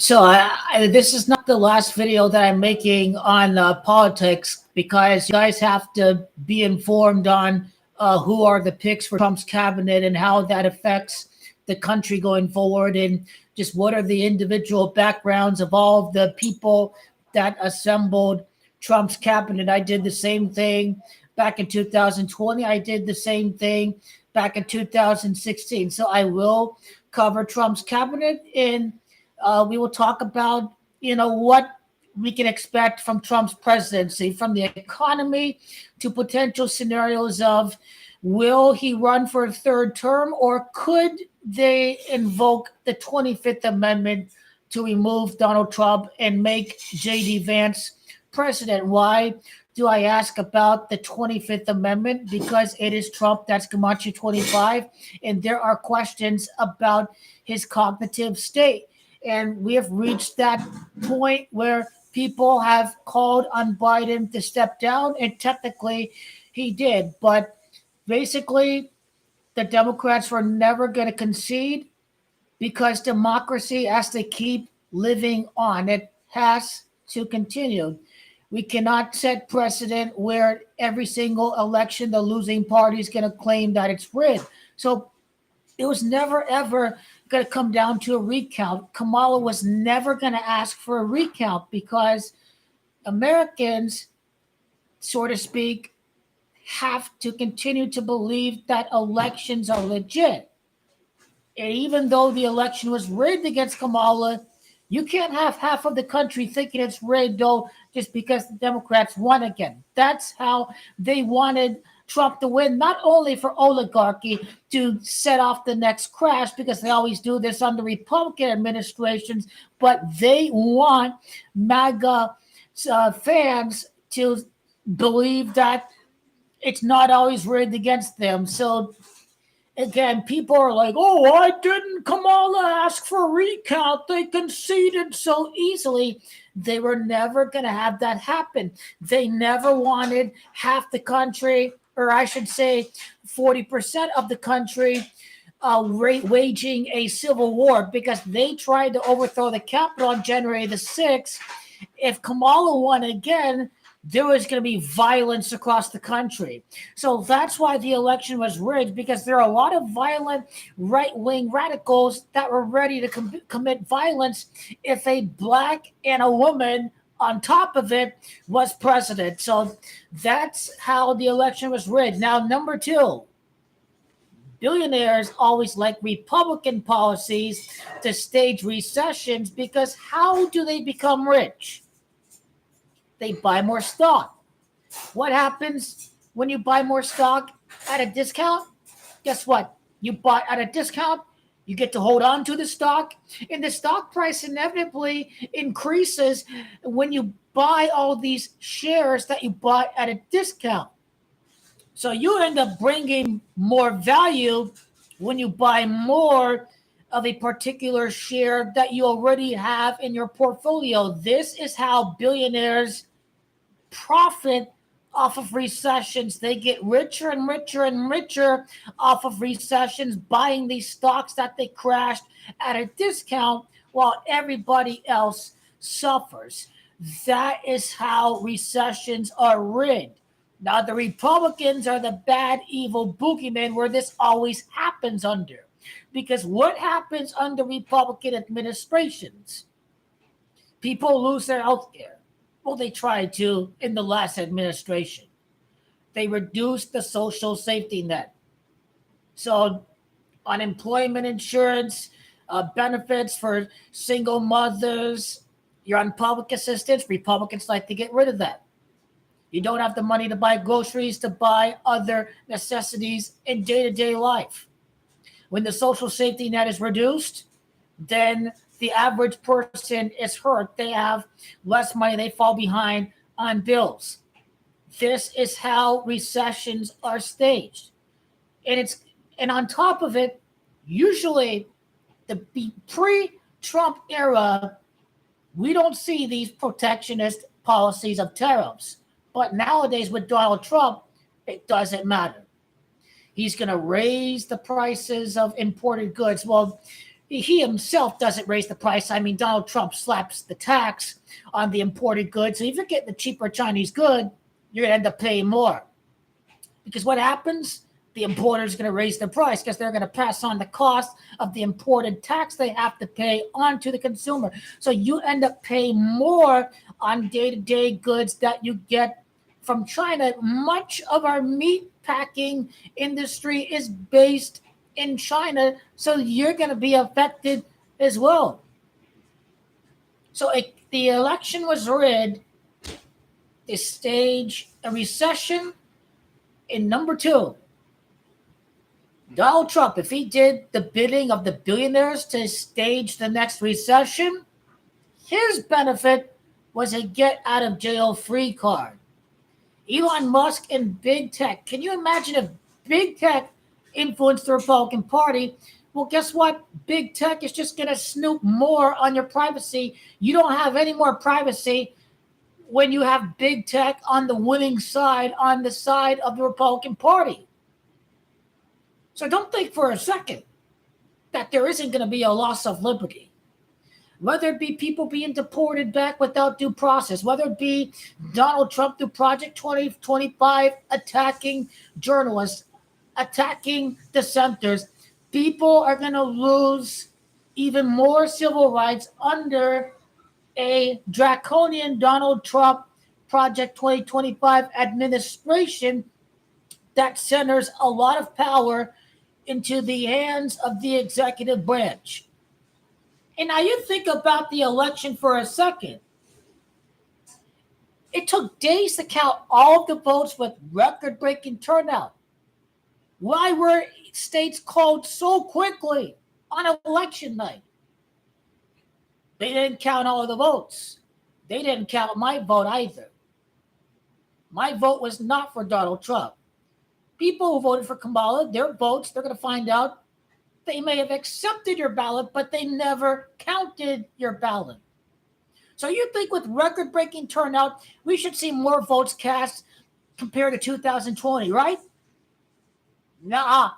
So this is not the last video that I'm making on politics because you guys have to be informed on who are the picks for Trump's cabinet and how that affects the country going forward, and just what are the individual backgrounds of all of the people that assembled Trump's cabinet. I did the same thing back in 2020. I did the same thing back in 2016. So I will cover Trump's cabinet, and we will talk about, what we can expect from Trump's presidency, from the economy to potential scenarios of will he run for a third term, or could they invoke the 25th Amendment to remove Donald Trump and make J.D. Vance president? Why do I ask about the 25th Amendment? Because it is Trump that's Camacho 25, and there are questions about his cognitive state. And we have reached that point where people have called on Biden to step down, and technically he did. But basically, the Democrats were never going to concede because democracy has to keep living on. It has to continue. We cannot set precedent where every single election the losing party is going to claim that it's rigged. So it was never ever going to come down to a recount. Kamala was never going to ask for a recount because Americans, so to speak, have to continue to believe that elections are legit. And even though the election was rigged against Kamala, you can't have half of the country thinking it's rigged, though, just because the Democrats won again. That's how they wanted Trump to win, not only for oligarchy to set off the next crash, because they always do this under Republican administrations, but they want MAGA fans to believe that it's not always rigged against them. So again, people are like, oh, why didn't Kamala ask for a recount? They conceded so easily. They were never going to have that happen. They never wanted half the country, or I should say 40% of the country, waging a civil war, because they tried to overthrow the Capitol on January the 6th. If Kamala won again, there was going to be violence across the country. So that's why the election was rigged, because there are a lot of violent right-wing radicals that were ready to commit violence if a black and a woman on top of it was president. So that's how the election was rigged. Now, number two, billionaires always like Republican policies to stage recessions, because how do they become rich? They buy more stock. What happens when you buy more stock at a discount? Guess what? You bought at a discount, you get to hold on to the stock, and the stock price inevitably increases when you buy all these shares that you bought at a discount. So you end up bringing more value when you buy more of a particular share that you already have in your portfolio. This is how billionaires profit off of recessions. They get richer and richer and richer off of recessions, buying these stocks that they crashed at a discount while everybody else suffers. That is how recessions are rigged. Now, the Republicans are the bad, evil boogeyman where this always happens under. Because what happens under Republican administrations? People lose their health care. Well, they tried to in the last administration. They reduced the social safety net. So, unemployment insurance, benefits for single mothers, you're on public assistance. Republicans like to get rid of that. You don't have the money to buy groceries, to buy other necessities in day to day life. When the social safety net is reduced, then the average person is hurt. They have less money, they fall behind on bills. This is how recessions are staged. And on top of it, usually the pre-Trump era, we don't see these protectionist policies of tariffs. But nowadays with Donald Trump, it doesn't matter. He's going to raise the prices of imported goods. Well, He himself doesn't raise the price. I mean, Donald Trump slaps the tax on the imported goods. So if you're getting the cheaper Chinese good, you're going to end up paying more. Because what happens? The importer is going to raise the price because they're going to pass on the cost of the imported tax they have to pay onto the consumer. So you end up paying more on day-to-day goods that you get from China. Much of our meat packing industry is based in China, so you're going to be affected as well. So the election was rigged to stage a recession. In number two, Donald Trump, if he did the bidding of the billionaires to stage the next recession, his benefit was a get out of jail free card. Elon Musk and big tech. Can you imagine if big tech influenced the Republican Party? Well, guess what? Big tech is just going to snoop more on your privacy. You don't have any more privacy when you have big tech on the winning side, on the side of the Republican Party. So don't think for a second that there isn't going to be a loss of liberty. Whether it be people being deported back without due process, whether it be Donald Trump through Project 2025 attacking journalists, attacking dissenters, people are going to lose even more civil rights under a draconian Donald Trump Project 2025 administration that centers a lot of power into the hands of the executive branch. And now you think about the election for a second. It took days to count all of the votes with record-breaking turnout. Why were states called so quickly on election night? They didn't count all of the votes. They didn't count my vote either. My vote was not for Donald Trump. People who voted for Kamala, their votes, they're going to find out they may have accepted your ballot, but they never counted your ballot. So you think with record-breaking turnout, we should see more votes cast compared to 2020, right? Nah,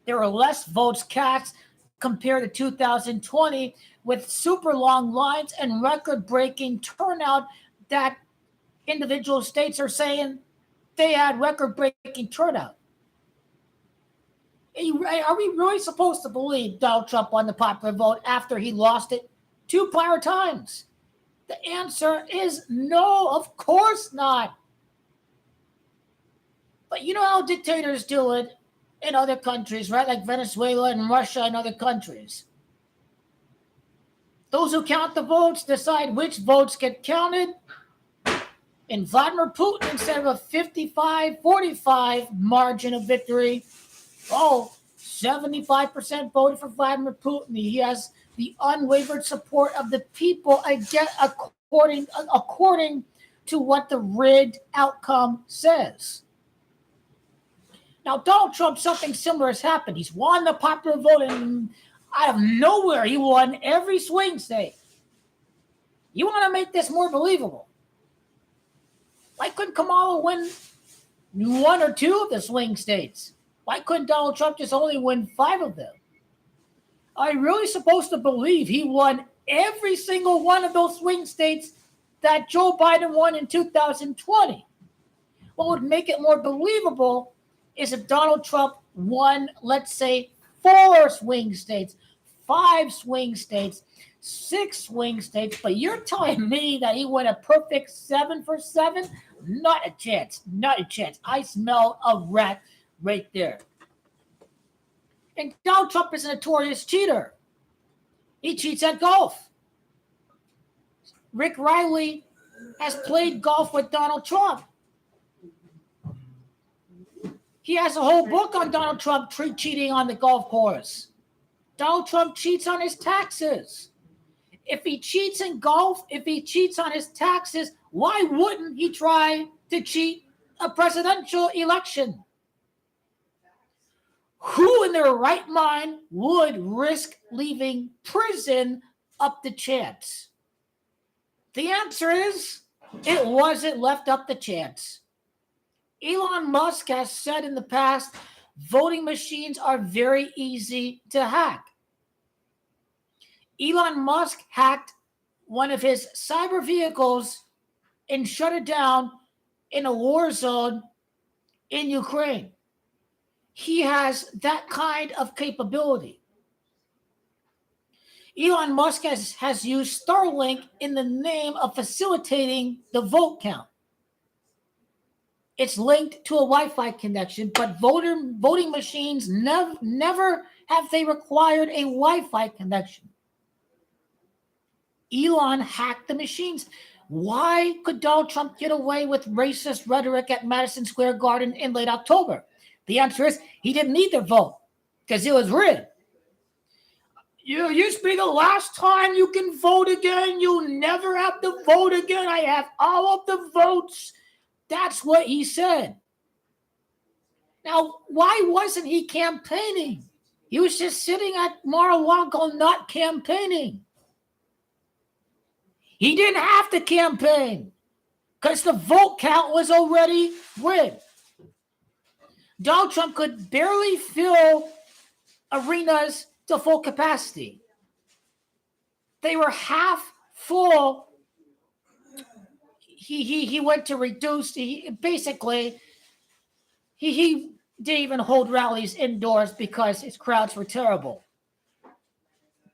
there were less votes cast compared to 2020 with super long lines and record-breaking turnout that individual states are saying they had record-breaking turnout. Are we really supposed to believe Donald Trump won the popular vote after he lost it 2 prior times? The answer is no, of course not. But you know how dictators do it in other countries, right? Like Venezuela and Russia and other countries. Those who count the votes decide which votes get counted. And Vladimir Putin, instead of a 55-45 margin of victory, 75% voted for Vladimir Putin. He has the unwavering support of the people, again, according to what the rigged outcome says. Now, Donald Trump, something similar has happened. He's won the popular vote, and out of nowhere, he won every swing state. You want to make this more believable? Why couldn't Kamala win 1 or 2 of the swing states? Why couldn't Donald Trump just only win 5 of them? Are you really supposed to believe he won every single one of those swing states that Joe Biden won in 2020? What would make it more believable is if Donald Trump won, let's say, 4 swing states, 5 swing states, 6 swing states, but you're telling me that he won a perfect 7 for 7? Not a chance. Not a chance. I smell a rat right there. And Donald Trump is a notorious cheater. He cheats at golf. Rick Riley has played golf with Donald Trump. He has a whole book on Donald Trump cheating on the golf course. Donald Trump cheats on his taxes. If he cheats in golf, if he cheats on his taxes, why wouldn't he try to cheat a presidential election? Who in their right mind would risk leaving prison up to chance? The answer is it wasn't left up to chance. Elon Musk has said in the past, voting machines are very easy to hack. Elon Musk hacked one of his cyber vehicles and shut it down in a war zone in Ukraine. He has that kind of capability. Elon Musk has used Starlink in the name of facilitating the vote count. It's linked to a Wi-Fi connection, but voting machines never have they required a Wi-Fi connection. Elon hacked the machines. Why could Donald Trump get away with racist rhetoric at Madison Square Garden in late October? The answer is he didn't need their vote because it was rigged. You used to be the last time you can vote again. You'll never have to vote again. I have all of the votes. That's what he said. Now, why wasn't he campaigning? He was just sitting at Mar-a-Lago not campaigning. He didn't have to campaign because the vote count was already rigged. Donald Trump could barely fill arenas to full capacity. They were half full. He went to reduce. He didn't even hold rallies indoors because his crowds were terrible.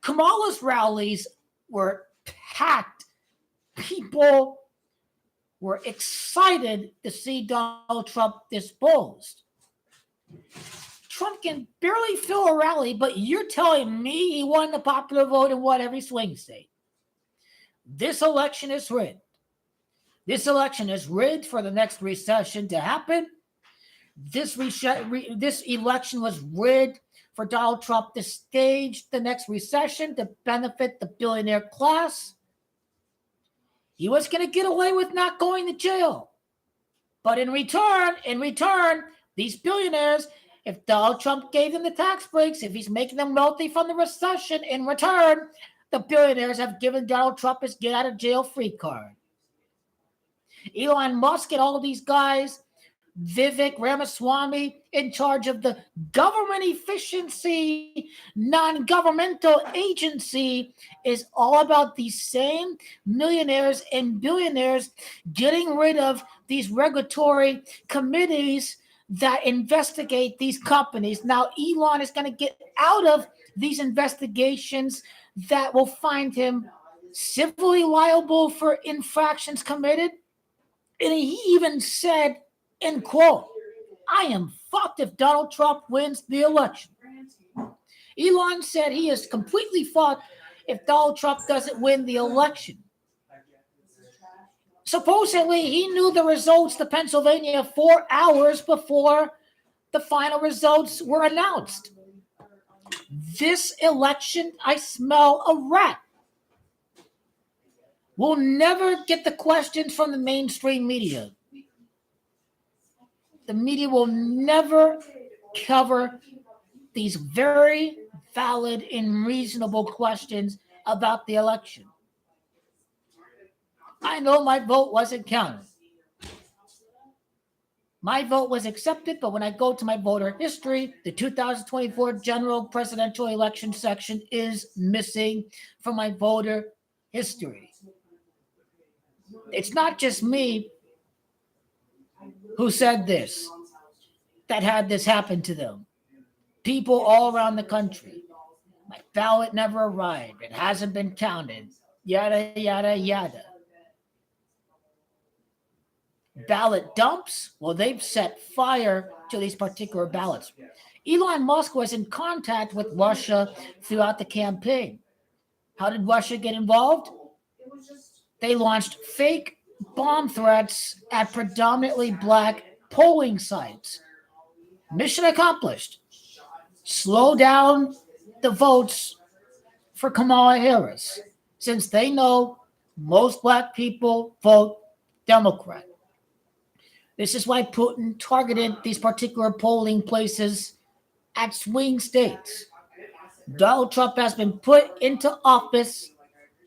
Kamala's rallies were packed. People were excited to see Donald Trump disposed. Trump can barely fill a rally, but you're telling me he won the popular vote in what, every swing state? This election is rigged. This election is rigged for the next recession to happen. This election was rigged for Donald Trump to stage the next recession to benefit the billionaire class. He was going to get away with not going to jail. But in return, these billionaires, if Donald Trump gave them the tax breaks, if he's making them wealthy from the recession, in return, the billionaires have given Donald Trump his get-out-of-jail-free card. Elon Musk and all of these guys, Vivek Ramaswamy, in charge of the government efficiency non-governmental agency, is all about these same millionaires and billionaires getting rid of these regulatory committees that investigate these companies. Now, Elon is going to get out of these investigations that will find him civilly liable for infractions committed. And he even said, end quote, "I am fucked if Donald Trump wins the election." Elon said he is completely fucked if Donald Trump doesn't win the election. Supposedly, he knew the results to Pennsylvania 4 hours before the final results were announced. This election, I smell a rat. We'll never get the questions from the mainstream media. The media will never cover these very valid and reasonable questions about the election. I know my vote wasn't counted. My vote was accepted, but when I go to my voter history, the 2024 general presidential election section is missing from my voter history. It's not just me who said this, that had this happen to them. People all around the country. My ballot never arrived. It hasn't been counted. Yada, yada, yada. Ballot dumps? Well, they've set fire to these particular ballots. Elon Musk was in contact with Russia throughout the campaign. How did Russia get involved? They launched fake bomb threats at predominantly black polling sites. Mission accomplished. Slow down the votes for Kamala Harris, since they know most black people vote Democrat. This is why Putin targeted these particular polling places at swing states. Donald Trump has been put into office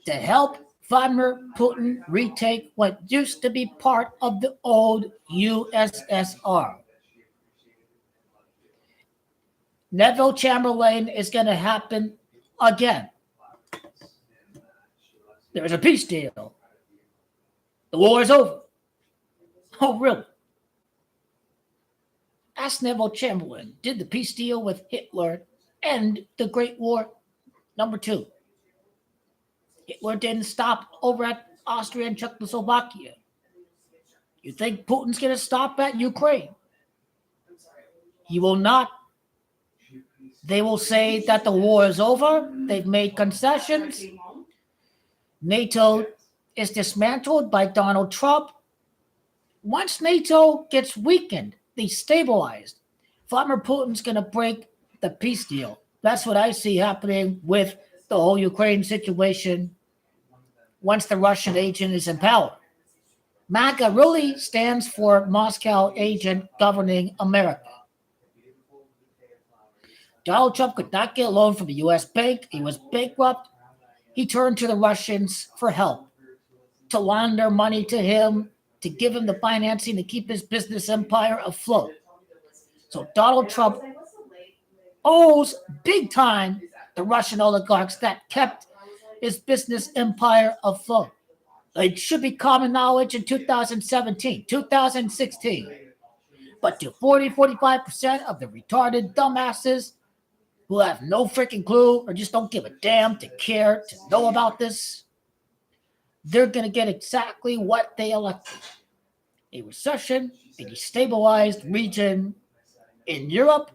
to help Vladimir Putin retake what used to be part of the old USSR. Neville Chamberlain is going to happen again. There's a peace deal. The war is over. Oh, really? Ask Neville Chamberlain. Did the peace deal with Hitler end the Great War? Number 2. Hitler didn't stop over at Austria and Czechoslovakia. You think Putin's going to stop at Ukraine? He will not. They will say that the war is over. They've made concessions. NATO is dismantled by Donald Trump. Once NATO gets weakened, destabilized, Vladimir Putin's going to break the peace deal. That's what I see happening with the whole Ukraine situation once the Russian agent is in power. MAGA really stands for Moscow agent governing America. Donald Trump could not get a loan from the U.S. bank. He was bankrupt. He turned to the Russians for help, to launder money to him, to give him the financing to keep his business empire afloat. So Donald Trump owes big time the Russian oligarchs that kept his business empire afloat. It should be common knowledge in 2017, 2016. But to 45% of the retarded dumbasses who have no freaking clue or just don't give a damn to care to know about this, they're going to get exactly what they elected. A recession, a destabilized region in Europe,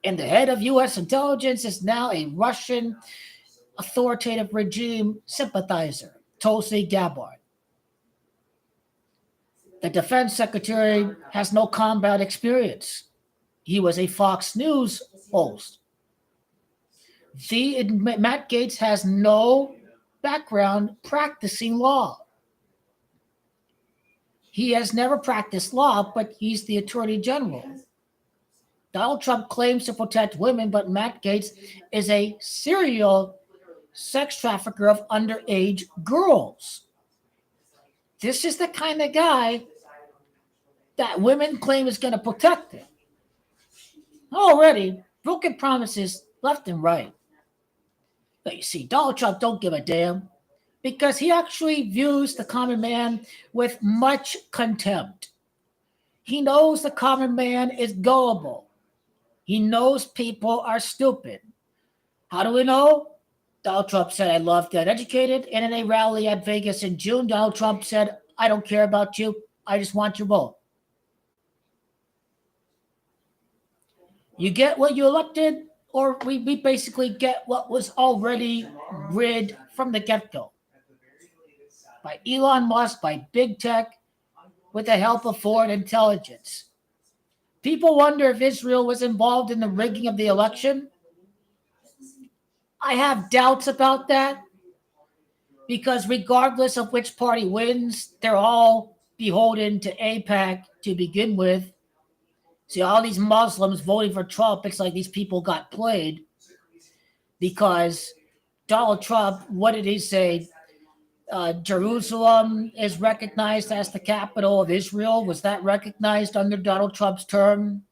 and the head of U.S. intelligence is now a Russian authoritative regime sympathizer, Tulsi Gabbard. The defense secretary has no combat experience. He was a Fox News host. Matt Gaetz has no background practicing law. He has never practiced law, but he's the attorney general. Donald Trump claims to protect women, but Matt Gaetz is a serial sex trafficker of underage girls. This is the kind of guy that women claim is going to protect them. Already, broken promises left and right. But you see, Donald Trump don't give a damn because he actually views the common man with much contempt. He knows the common man is gullible. He knows people are stupid. How do we know? Donald Trump said, I love the uneducated. And in a rally at Vegas in June, Donald Trump said, I don't care about you. I just want your vote. You get what you elected, or we basically get what was already rigged from the get-go. By Elon Musk, by big tech, with the help of foreign intelligence. People wonder if Israel was involved in the rigging of the election. I have doubts about that because regardless of which party wins, they're all beholden to AIPAC to begin with. See, all these Muslims voting for Trump, it's like these people got played because Donald Trump, what did he say? Jerusalem is recognized as the capital of Israel. Was that recognized under Donald Trump's term?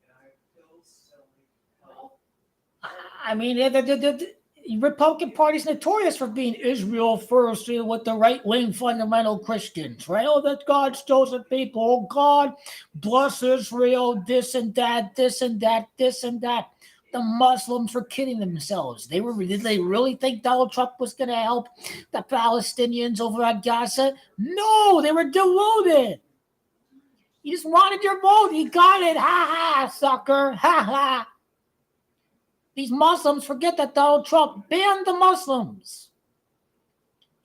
I mean, the Republican Party is notorious for being Israel first, with the right-wing fundamental Christians, right? Oh, that's God's chosen people. Oh, God bless Israel, this and that, this and that, this and that. The Muslims were kidding themselves. Did they really think Donald Trump was going to help the Palestinians over at Gaza? No, they were deluded. You just wanted your vote. You got it. Ha ha, sucker. Ha ha. These Muslims forget that Donald Trump banned the Muslims.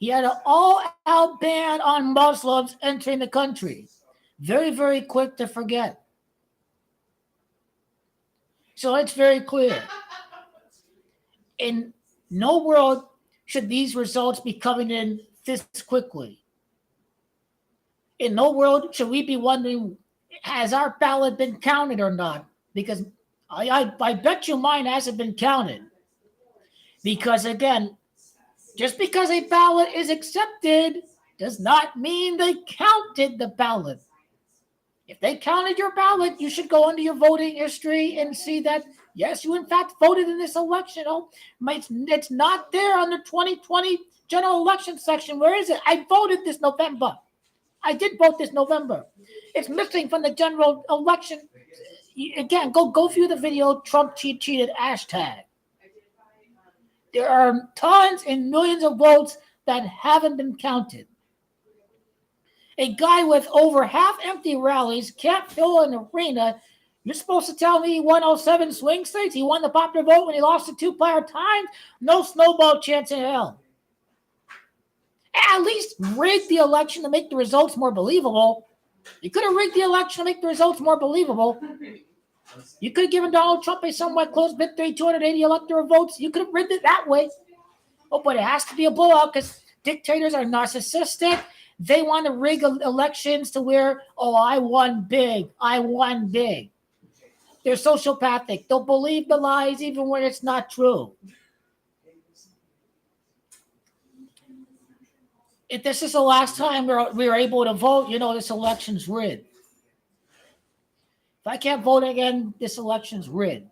He had an all-out ban on Muslims entering the country. Very, very quick to forget. So it's very clear. In no world should these results be coming in this quickly. In no world should we be wondering, has our ballot been counted or not? Because I bet you mine hasn't been counted. Because again, just because a ballot is accepted does not mean they counted the ballot. If they counted your ballot, you should go into your voting history and see that Yes, you in fact voted in this election. Oh, it's not there on the 2020 general election section. Where is it? I voted this November. I did vote this November. It's missing from the general election. Again, go view the video. Trump cheated hashtag. There are tons and millions of votes that haven't been counted. A guy with over half-empty rallies can't fill an arena. You're supposed to tell me he won 07 swing states? He won the popular vote when he lost to two-player times? No snowball chance in hell. At least rig the election to make the results more believable. You could have rigged the election to make the results more believable. You could have given Donald Trump a somewhat close victory, 280 electoral votes. You could have rigged it that way. Oh, but it has to be a blowout because dictators are narcissistic. They want to rig elections to where, oh, I won big. I won big. They're sociopathic. They'll believe the lies even when it's not true. If this is the last time we're able to vote, this election's rigged. If I can't vote again, this election's rigged.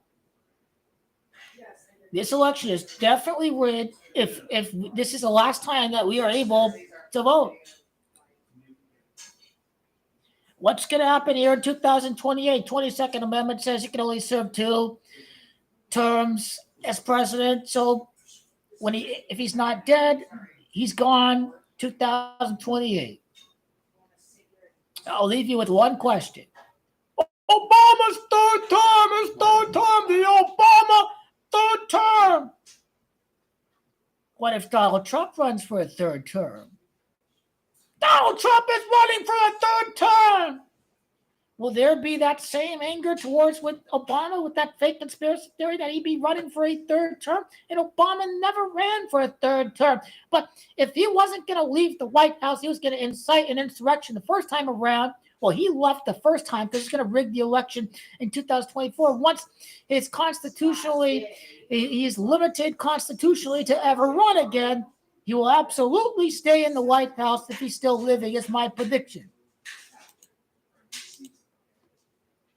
This election is definitely rigged if this is the last time that we are able to vote. What's going to happen here in 2028? 22nd Amendment says you can only serve 2 terms as president. So if he's not dead, he's gone 2028. I'll leave you with one question. Obama's third term, his third term, the Obama third term. What if Donald Trump runs for a third term? Donald Trump is running for a third term. Will there be that same anger towards Obama with that fake conspiracy theory that he'd be running for a third term? And Obama never ran for a third term. But if he wasn't going to leave the White House, he was going to incite an insurrection the first time around. Well, he left the first time because he's going to rig the election in 2024. Once he's limited constitutionally to ever run again, he will absolutely stay in the White House if he's still living, is my prediction.